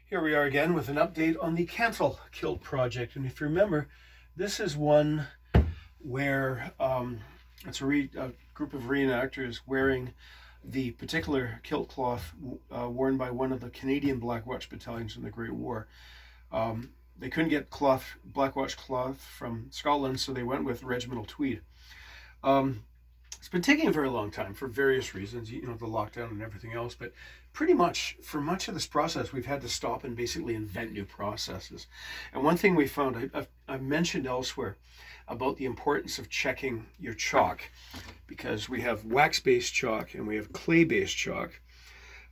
Here we are again with an update on the Cantlie kilt project. And if you remember, this is one where it's a group of reenactors wearing the particular kilt cloth worn by one of the Canadian Black Watch battalions in the Great War. They couldn't get Black Watch cloth from Scotland, so they went with regimental tweed. It's been taking a very long time for various reasons, the lockdown and everything else, but pretty much for much of this process, we've had to stop and basically invent new processes. And one thing we found, I've mentioned elsewhere about the importance of checking your chalk, because we have wax-based chalk and we have clay-based chalk.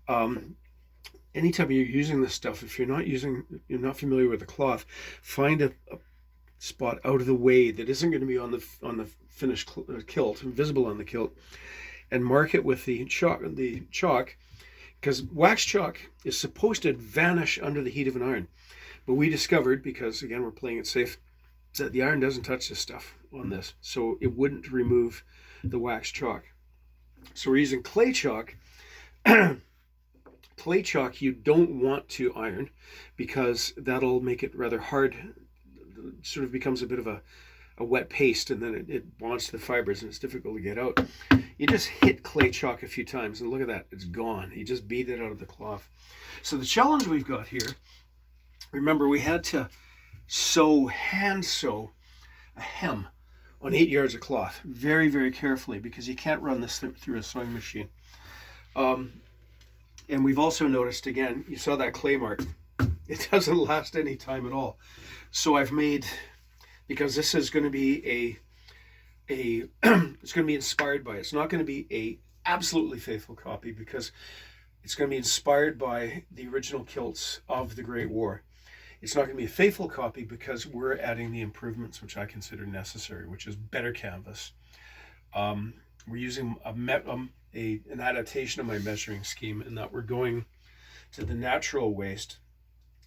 Anytime you're using this stuff, if you're not familiar with the cloth, find a spot out of the way that isn't going to be on the finished kilt, visible on the kilt, and mark it with the chalk, because wax chalk is supposed to vanish under the heat of an iron. But we discovered, because again we're playing it safe, that the iron doesn't touch this stuff on this, so it wouldn't remove the wax chalk. So we're using clay chalk. Clay chalk you don't want to iron, because that'll make it rather hard. It sort of becomes a bit of a wet paste, and then it bonds to the fibers and it's difficult to get out. You just hit clay chalk a few times and look at that, it's gone. You just beat it out of the cloth. So the challenge we've got here, remember we had to hand sew a hem on 8 yards of cloth very, very carefully, because you can't run this through a sewing machine. And we've also noticed, again, you saw that clay mark, it doesn't last any time at all. So I've made, because this is going to be it's going to be inspired by, it's not going to be a absolutely faithful copy, because it's going to be inspired by the original kilts of the Great War. It's not going to be a faithful copy because we're adding the improvements which I consider necessary, which is better canvas. We're using an adaptation of my measuring scheme, in that we're going to the natural waist,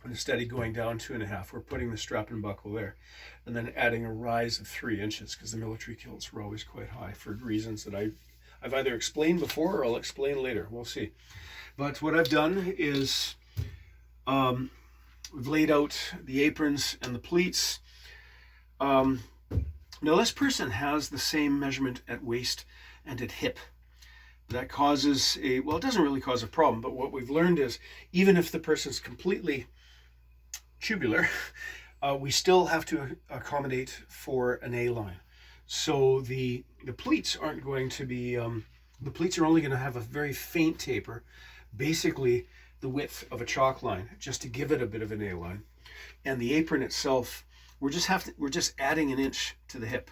and instead of going down 2.5, we're putting the strap and buckle there, and then adding a rise of 3 inches, because the military kilts were always quite high for reasons that I've either explained before or I'll explain later. We'll see. But what I've done is we've laid out the aprons and the pleats. Now this person has the same measurement at waist and at hip. That causes it doesn't really cause a problem, but what we've learned is, even if the person's completely tubular, we still have to accommodate for an A-line. So the pleats aren't going to be, the pleats are only going to have a very faint taper, basically the width of a chalk line, just to give it a bit of an A-line. And the apron itself, we're just adding 1 inch to the hip.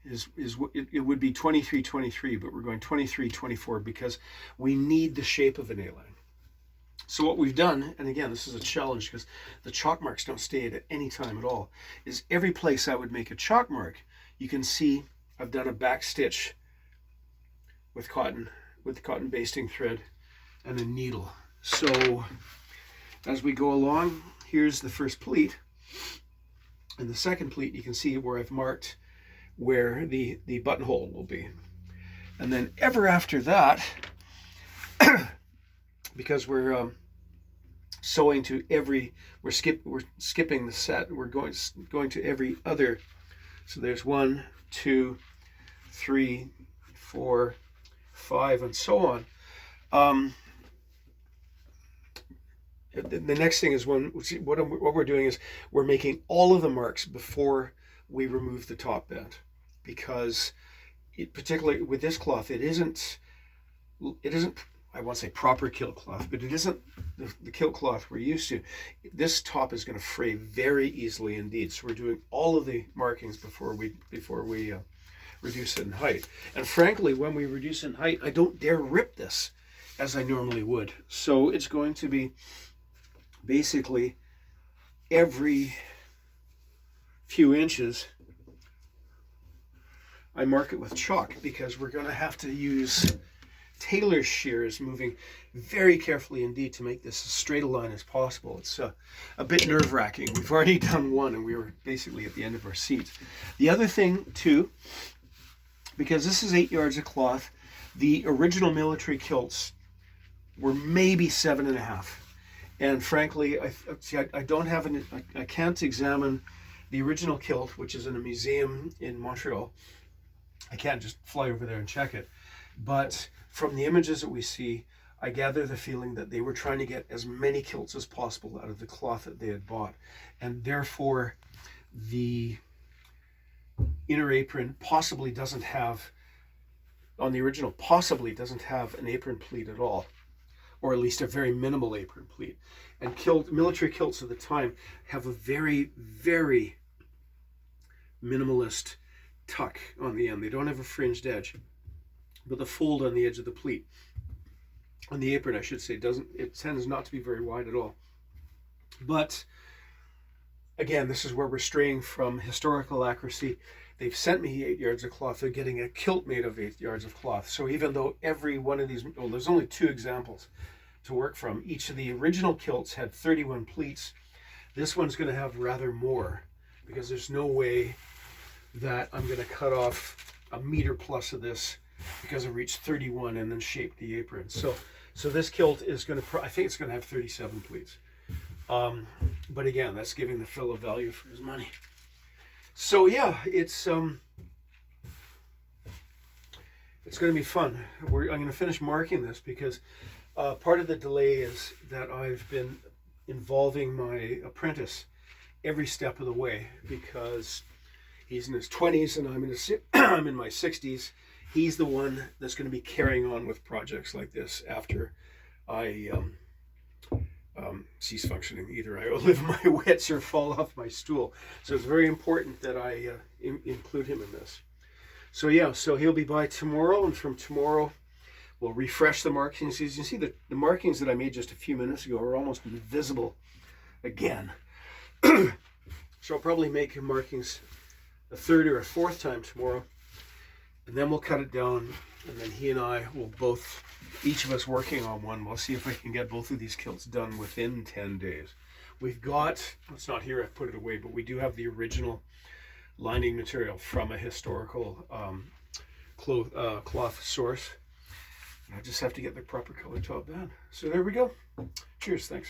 It would be 23-23, but we're going 23-24 because we need the shape of an A-line. So what we've done, and again, this is a challenge because the chalk marks don't stay at any time at all, is every place I would make a chalk mark, you can see I've done a back stitch with cotton basting thread and a needle. So as we go along, here's the first pleat, and the second pleat you can see where I've marked where the buttonhole will be. And then ever after that, because we're sewing to we're skipping the set, we're going to every other. So there's 1, 2, 3, 4, 5, and so on. The next thing is what we're doing is we're making all of the marks before we remove the top band, because particularly with this cloth, it isn't I won't say proper kilt cloth, but it isn't the kilt cloth we're used to. This top is going to fray very easily indeed. So we're doing all of the markings before we reduce it in height. And frankly, when we reduce in height, I don't dare rip this as I normally would. So it's going to be basically every few inches I mark it with chalk, because we're going to have to use tailor's shears, moving very carefully indeed to make this as straight a line as possible. It's a bit nerve-wracking. We've already done one and we were basically at the end of our seat. The other thing too, because this is 8 yards of cloth, the original military kilts were maybe 7.5. And frankly, I don't have I can't examine the original kilt, which is in a museum in Montreal. I can't just fly over there and check it. But from the images that we see, I gather the feeling that they were trying to get as many kilts as possible out of the cloth that they had bought. And therefore, the inner apron possibly doesn't have, on the original, possibly doesn't have an apron pleat at all, or at least a very minimal apron pleat. And military kilts of the time have a very, very minimalist tuck on the end. They don't have a fringed edge, but the fold on the edge of the pleat, on the apron I should say, it tends not to be very wide at all. But again, this is where we're straying from historical accuracy. They've sent me 8 yards of cloth. They're getting a kilt made of 8 yards of cloth. So even though every one of these, well, there's only 2 examples to work from. Each of the original kilts had 31 pleats. This one's going to have rather more, because there's no way that I'm going to cut off a meter plus of this because I reached 31 and then shape the apron. So this kilt is going to, I think it's going to have 37 pleats. But again, that's giving the fellow value for his money. So yeah, it's going to be fun. I'm going to finish marking this because part of the delay is that I've been involving my apprentice every step of the way, because he's in his 20s and I'm in my 60s. He's the one that's going to be carrying on with projects like this after I cease functioning. Either I outlive my wits or fall off my stool. So it's very important that I include him in this. So yeah, so he'll be by tomorrow, and from tomorrow we'll refresh the markings. As you can see, the markings that I made just a few minutes ago are almost invisible again. So I'll probably make markings a 3rd or a 4th time tomorrow, and then we'll cut it down, and then he and I will both, each of us working on one, we'll see if we can get both of these kilts done within 10 days. We've got, it's not here, I've put it away, but we do have the original lining material from a historical cloth source. And I just have to get the proper color top down. So there we go. Cheers, thanks.